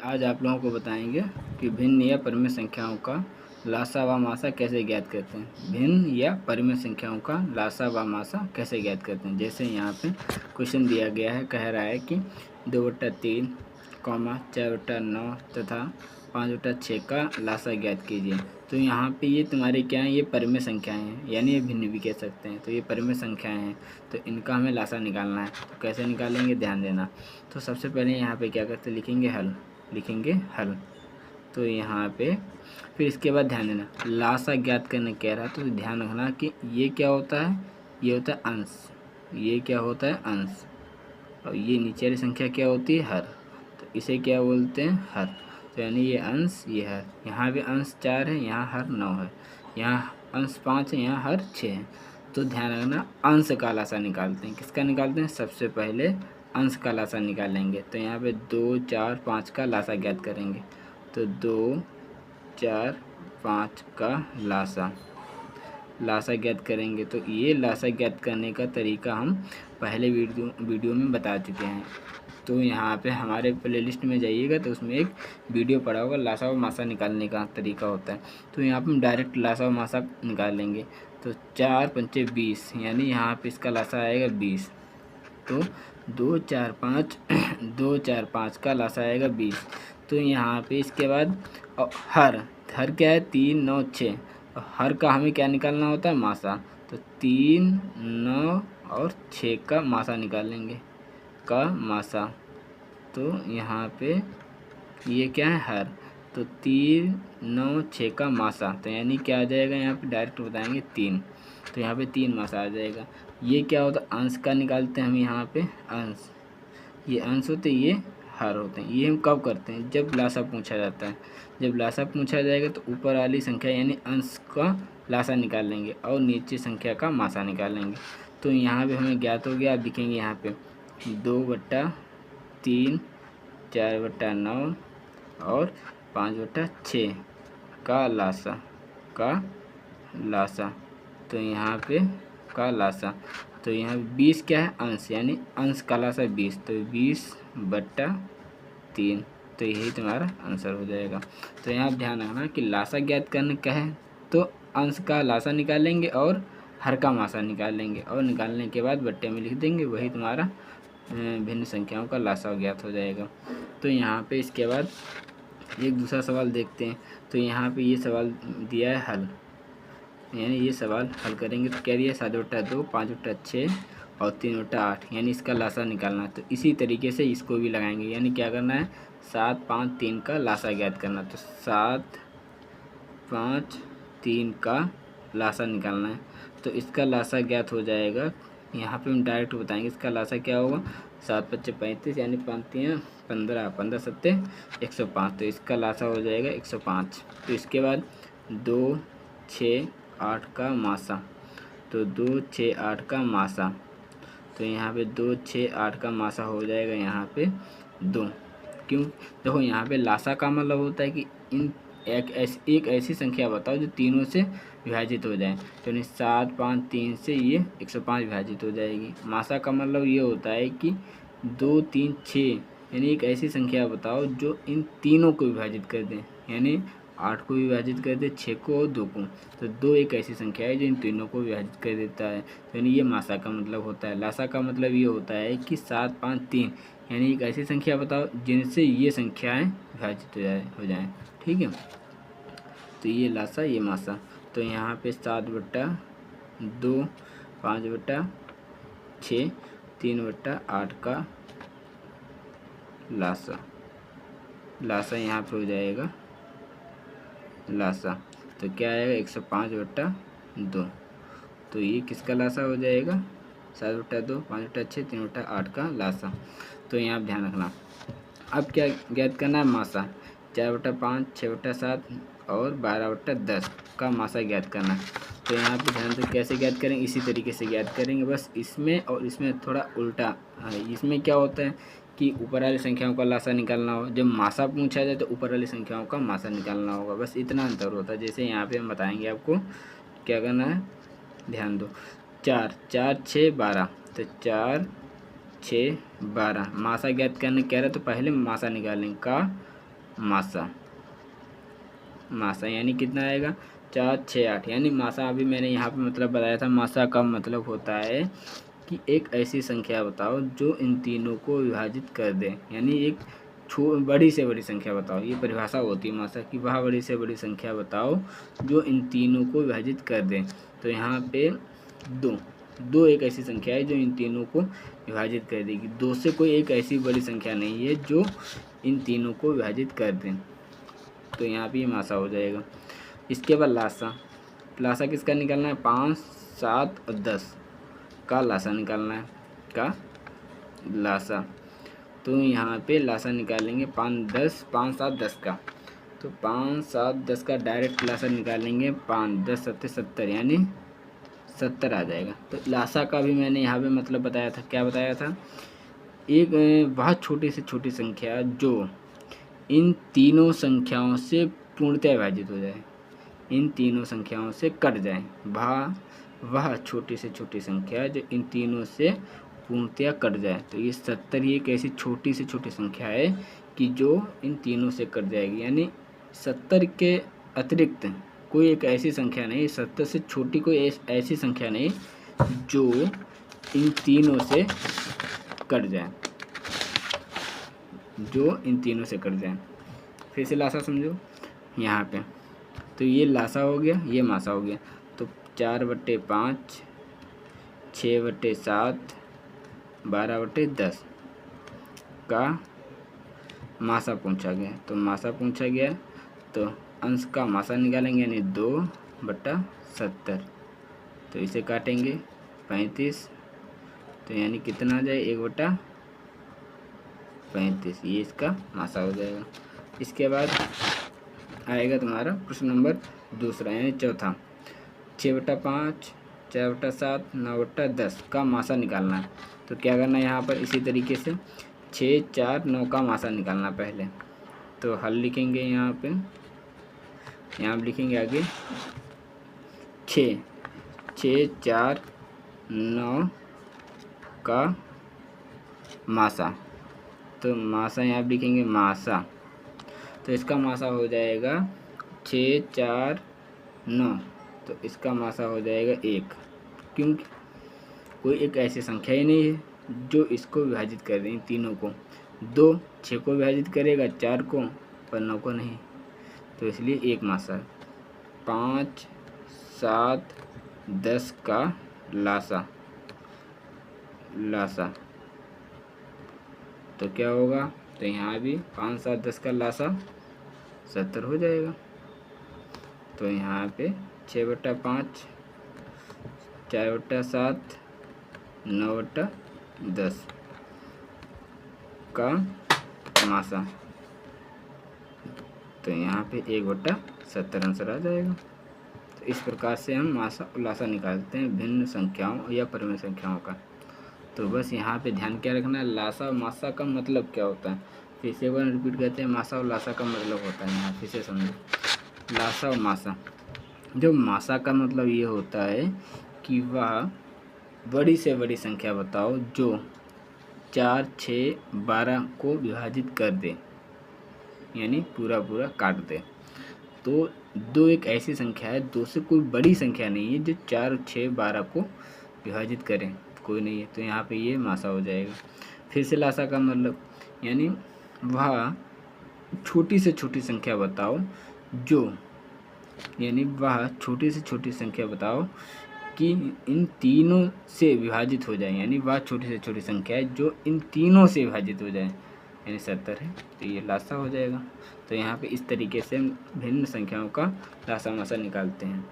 आज आप लोगों को बताएंगे कि भिन्न या परिमेय संख्याओं का लासा व मासा कैसे ज्ञात करते हैं। भिन्न या परिमेय संख्याओं का लासा व मासा कैसे ज्ञात करते हैं। जैसे यहाँ पे क्वेश्चन दिया गया है, कह रहा है कि 2/3, 4/9 तथा 5/6 का लासा ज्ञात कीजिए। तो यहाँ पे ये तुम्हारे क्या है, ये परिमेय संख्याएं हैं, यानी ये भिन्न भी कह सकते हैं। तो ये परिमेय संख्याएं हैं, तो इनका हमें लासा निकालना है। तो कैसे निकालेंगे, ध्यान देना। तो सबसे पहले यहाँ पे क्या करते, लिखेंगे हल। तो यहाँ पे फिर इसके बाद ध्यान देना, लासा ज्ञात करने कह रहा है, तो ध्यान रखना कि ये क्या होता है, ये होता है अंश। ये क्या होता है, अंश। और ये नीचे वाली संख्या क्या होती है, हर। तो इसे क्या बोलते हैं, हर। तो यानी ये अंश, ये हर। यहाँ भी अंश 4 है, यहाँ हर 9 है, यहाँ अंश 5 है, यहाँ हर 6 है। तो ध्यान रखना, अंश का लासा निकालते हैं। किसका निकालते हैं, सबसे पहले अंश का लासा निकालेंगे। तो यहाँ पे 2, 4, 5 का लासा ज्ञात करेंगे। तो 2, 4, 5 का लासा ज्ञात करेंगे। तो ये लासा ज्ञात करने का तरीका हम पहले वीडियो में बता चुके हैं। तो यहाँ पे हमारे प्लेलिस्ट में जाइएगा तो उसमें एक वीडियो पड़ा होगा, लासा व मासा निकालने का तरीका होता है। तो यहाँ पे हम डायरेक्ट लासा व मासा निकाल लेंगे। तो 4 पंचे 20, यानी यहाँ पे इसका लासा आएगा 20। तो 2, 4, 5 2, 4, 5 का लासा आएगा 20। तो यहाँ पे इसके बाद हर क्या है, 3, 9, 6। और हर का हमें क्या निकालना होता है, मासा। तो 3, 9 और 6 का मासा निकालेंगे, का मासा। तो यहाँ पे ये क्या है, हर। तो 3, 9, 6 का मासा। तो यानी क्या आ जाएगा, यहाँ पे डायरेक्ट बताएंगे 3। तो यहाँ पे 3 मासा आ जाएगा। ये क्या होता है, अंश का निकालते हैं हम यहाँ पे, अंश। ये अंश होते, ये हर होते हैं। ये हम कब करते हैं, जब लासा पूछा जाता है। जब लासा पूछा जाएगा तो ऊपर वाली संख्या यानी अंश का लासा निकाल लेंगे और नीचे संख्या का मासा निकाल लेंगे। तो यहाँ पे हमें ज्ञात हो गया। आप लिखेंगे यहाँ पे 2/3, 4/9 और 5/6 का लासा। तो यहाँ पे का लासा। तो यहाँ 20 क्या है, अंश, यानी अंश का लासा 20। तो 20/3। तो यही तुम्हारा आंसर हो जाएगा। तो यहाँ ध्यान रखना कि लासा ज्ञात करने का है तो अंश का लासा निकालेंगे और हर का मासा निकाल लेंगे, और निकालने के बाद बट्टे में लिख देंगे। वही तुम्हारा भिन्न संख्याओं का लासा ज्ञात हो जाएगा। तो यहाँ पे इसके बाद एक दूसरा सवाल देखते हैं। तो यहाँ पे ये सवाल दिया है हल, यानी ये सवाल हल करेंगे। तो क्या दिया, 7/2, 5/6 और 3/8, यानी इसका लासा निकालना है। तो इसी तरीके से इसको भी लगाएंगे, यानी क्या करना है, 7, 5, 3 का लासा ज्ञात करना। तो 7, 5, 3 का लासा निकालना है। तो इसका लासा ज्ञात हो जाएगा। यहाँ पे हम डायरेक्ट बताएंगे इसका लासा क्या होगा। 7 5 35, यानी 5 3 15, 15 7 105। तो इसका लासा हो जाएगा 105। तो इसके बाद 2, 6, 8 का मासा। तो 2, 6, 8 का मासा। तो यहाँ पे 2, 6, 8 का मासा हो जाएगा यहाँ पे 2। क्यों, देखो यहाँ पे लासा का मतलब होता है कि इन एक ऐसी संख्या बताओ जो तीनों से विभाजित हो जाए। तो 7, 5, 3 से ये 105 विभाजित हो जाएगी। मासा का मतलब ये होता है कि 2, 3, 6, यानी एक ऐसी संख्या बताओ जो इन तीनों को विभाजित कर दें, यानी 8 को विभाजित कर दे, 6 को और 2 को। तो 2 एक ऐसी संख्या है जो इन तीनों को विभाजित कर देता है। तो यानी ये मासा का मतलब होता है। लासा का मतलब ये होता है कि 7, 5, 3, यानी एक ऐसी संख्या बताओ जिनसे ये संख्याएं विभाजित हो जाएं। ठीक है, तो ये लासा, ये मासा। तो यहाँ पे 7/2, 5/6, 3/8 का लासा यहाँ पे हो जाएगा लासा। तो क्या आएगा, 105/2। तो ये किसका लासा हो जाएगा, 7/2, 5/6, 3/8 का लासा। तो यहाँ ध्यान रखना। अब क्या ज्ञात करना है, मासा। 4/5, 6/7 और 12/10 का मासा ज्ञात करना है। तो यहाँ पे ध्यान से कैसे ज्ञात करेंगे, इसी तरीके से ज्ञात करेंगे, बस इसमें और इसमें थोड़ा उल्टा है। इसमें क्या होता है कि ऊपर वाली संख्याओं का लासा निकालना हो, जब मासा पूछा जाए तो ऊपर वाली संख्याओं का मासा निकालना होगा, बस इतना अंतर होता है। जैसे यहाँ पे हम बताएंगे आपको क्या करना है, ध्यान दो। 4, 4, 6, 12। तो 4, 6, 12 मासा ज्ञात करने कह रहे तो पहले मासा निकालेंगे, का मासा। मासा यानी कितना आएगा 4 6 8, यानी मासा अभी मैंने यहाँ पे मतलब बताया था। मासा का मतलब होता है कि एक ऐसी संख्या बताओ जो इन तीनों को विभाजित कर दे, यानी एक बड़ी से बड़ी संख्या बताओ। ये परिभाषा होती है मासा की, वह बड़ी से बड़ी संख्या बताओ जो इन तीनों को विभाजित कर दे। तो यहाँ पे दो एक ऐसी संख्या है जो इन तीनों को विभाजित कर देगी। 2 से कोई एक ऐसी बड़ी संख्या नहीं है जो इन तीनों को विभाजित कर दे। तो यहाँ पे ये मासा हो जाएगा। इसके बाद लासा। लासा किसका निकालना है 5 7 और 10 का लासा निकालना है, का लासा। तो यहाँ पे लासा निकालेंगे 5 7 10 का। तो 5 7 10 का डायरेक्ट लासा निकालेंगे, 5 10 7 70 यानी 70 आ जाएगा। तो लासा का भी मैंने यहाँ पे मतलब बताया था, क्या बताया था, एक बहुत छोटी से छोटी संख्या जो इन तीनों संख्याओं से पूर्णतः विभाजित हो जाए, इन तीनों संख्याओं से कट जाए। वह छोटी से छोटी संख्या जो इन तीनों से पूर्णतः कट जाए। तो ये 70 ही एक ऐसी छोटी से छोटी संख्या है कि जो इन तीनों से कट जाएगी, यानी 70 के अतिरिक्त कोई एक ऐसी संख्या नहीं, 70 से छोटी कोई ऐसी संख्या नहीं जो इन तीनों से कट जाए, जो इन तीनों से कट जाए। फिर से लासा समझो यहाँ पे। तो ये लासा हो गया, ये मासा हो गया। तो 4/5 6/7 12/10 का मासा पूछा गया। तो मासा पूछा गया तो अंश का मासा निकालेंगे, यानी 2/70। तो इसे काटेंगे 35, तो यानी कितना आ जाए 1/35। ये इसका मासा हो जाएगा। इसके बाद आएगा तुम्हारा प्रश्न नंबर दूसरा, यानी चौथा। 6/5 4/7 9/10 का मासा निकालना है। तो क्या करना है यहाँ पर, इसी तरीके से 6 4 9 का मासा निकालना पहले। तो हल लिखेंगे यहाँ पे, यहाँ लिखेंगे आगे 6 4 9 का मासा। तो मासा यहाँ पे लिखेंगे मासा। तो इसका मासा हो जाएगा 6 4 9, तो इसका मासा हो जाएगा 1, क्योंकि कोई एक ऐसी संख्या ही नहीं है जो इसको विभाजित कर दें, तीनों को। 2 6 को विभाजित करेगा, 4 को, पर 9 को नहीं, तो इसलिए 1 मासा है। 5 7 10 का लासा। तो क्या होगा, तो यहाँ भी 5 7 10 का लासा 70 हो जाएगा। तो यहाँ पे 6/5 4/7 9/10 का मासा। तो यहाँ पे 1/70 आंसर आ जाएगा। तो इस प्रकार से हम मासा और लासा निकालते हैं भिन्न संख्याओं या परिमेय संख्याओं का। तो बस यहाँ पे ध्यान क्या रखना है, लासा और मासा का मतलब क्या होता है। फिर से एक बार रिपीट करते हैं, मासा और लासा का मतलब होता है, यहाँ फिर से समझो। लासा और मासा, जो मासा का मतलब ये होता है कि वह बड़ी से बड़ी संख्या बताओ जो 4 6 12 को विभाजित कर दे, यानी पूरा काट दे। तो 2 एक ऐसी संख्या है, 2 से कोई बड़ी संख्या नहीं है जो 4 6 12 को विभाजित करें, कोई नहीं है। तो यहाँ पे ये मासा हो जाएगा। फिर से लासा का मतलब, यानी वह छोटी से छोटी संख्या बताओ जो, यानी वह छोटी से छोटी संख्या बताओ कि इन तीनों से विभाजित हो जाए, यानी वह छोटी से छोटी संख्या है जो इन तीनों से विभाजित हो जाए, यानी 70 है। तो ये लासा हो जाएगा। तो यहाँ पे इस तरीके से हम भिन्न संख्याओं का लासा मासा निकालते हैं।